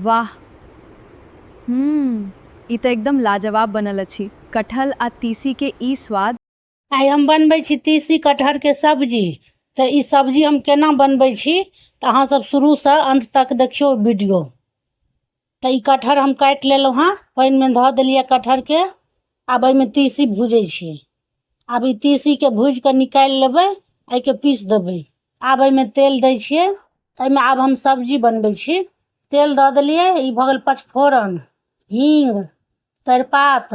वाह। ई तो एकदम लाजवाब बनल अछि। कटहल आ तीसी के ई स्वाद। आइ हम बनबै छी तीसी कटहर के सब्जी। तऽ ई सब्जी हम केना बनबै छी तऽ अहाँ सब शुरू से अंत तक देखियो वीडियो। तऽ ई कटहर हम काटि लेलहुँ हँ, पानि में धऽ देलियै कटहर के। आब एहिमे तीसी भूजै छी। आब ई तीसी के भूज के निकालि लेबै, एहि के पीस देबै। आब एहिमे तेल दै छियै। एहिमे आब हम सब्जी बनबै छी। तेल दऽ देलियै, ई भऽ गेल पचफोरन, हींग, तेजपात।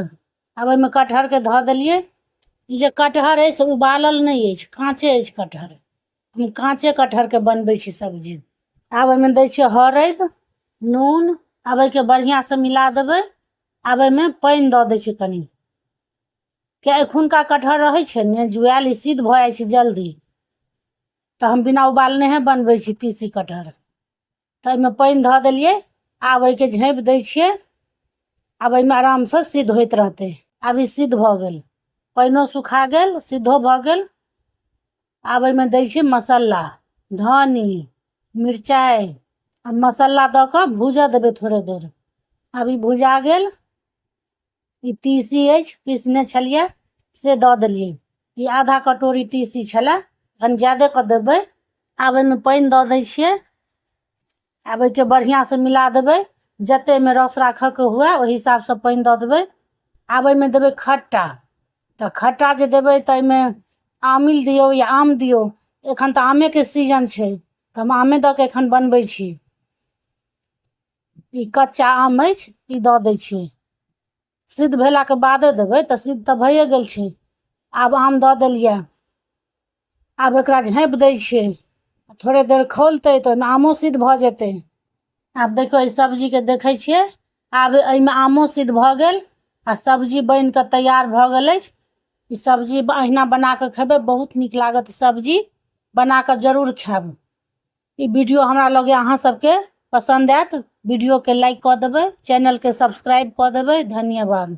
आब एहिमे कटहर के धऽ देलियै। ई जे कटहर अछि से उबालल नहीं अछि, काँचे अछि कटहर। हम काँचे कटहर के बनबै छी सब्जी। आब एहिमे दै छियै हरैद, नून। आब एहिके बढ़िया से मिला देबै। आब एहिमे पानि दऽ दै छियै कनी। के एखुनका कटहर रहै छै ने जुआयल, ई सिद्ध भऽ जाइ छै जल्दी। तऽ हम बिना उबालनेहे बनबै छी तीसी कटहर। तऽ एहिमे पानि धऽ देलियै। आब एहिके झाँपि दै छियै। आब एहिमे आराम से सिद्ध होइत रहतै। आब ई सिद्ध भऽ गेल, पानिओ सुखा गेल, सिद्धो भऽ गेल। आब एहिमे दै छियै मसाला, धनी, मिरचाइ। आ मसाला दऽ कऽ भूजऽ देबै थोड़े देर। आब ई भुजा गेल। ई तीसी अछि, पीसने छलियै से दऽ देलियै। ई आधा कटोरी तीसी छलै, कनि ज्यादे कऽ देबै। आब एहिमे पानि दऽ दै छियै। आब एहिके बढ़िया से मिला देबै। जते में रस राखऽ के हुए ओहि हिसाब से पानि दऽ देबै। आब एहिमे देबै खट्टा। तऽ खट्टा जे देबै तऽ एहिमे आमिल दियौ या आम दियौ। एखन तऽ आमे के सीजन छै, तऽ हम आमे दऽ के एखन बनबै छी। ई कच्चा आम अछि, ई दऽ दै छियै। सिद्ध भेलाके बादे देबै, तऽ सिद्ध तऽ भइए गेल छै। आब आम दऽ देलियै। आब एकरा झाँपि दै छियै। थोड़े देर खौलतै तऽ ओहिमे आमो सिद्ध भऽ जेतै। आब देखियौ ई सब्जी के देखै छियै। आब एहिमे आमो सिद्ध भऽ गेल आ सब्जी बनि कऽ तैयार भऽ गेल अछि। ई सब्जी अहिना बना कऽ खेबै, बहुत नीक लागत। सब्जी बना कऽ जरूर खायब। ई वीडियो हमरा लगे अहाँ सबके पसंद आयत। वीडियो के लाइक कऽ देबै, चैनल के सब्सक्राइब कऽ देबै। धन्यवाद।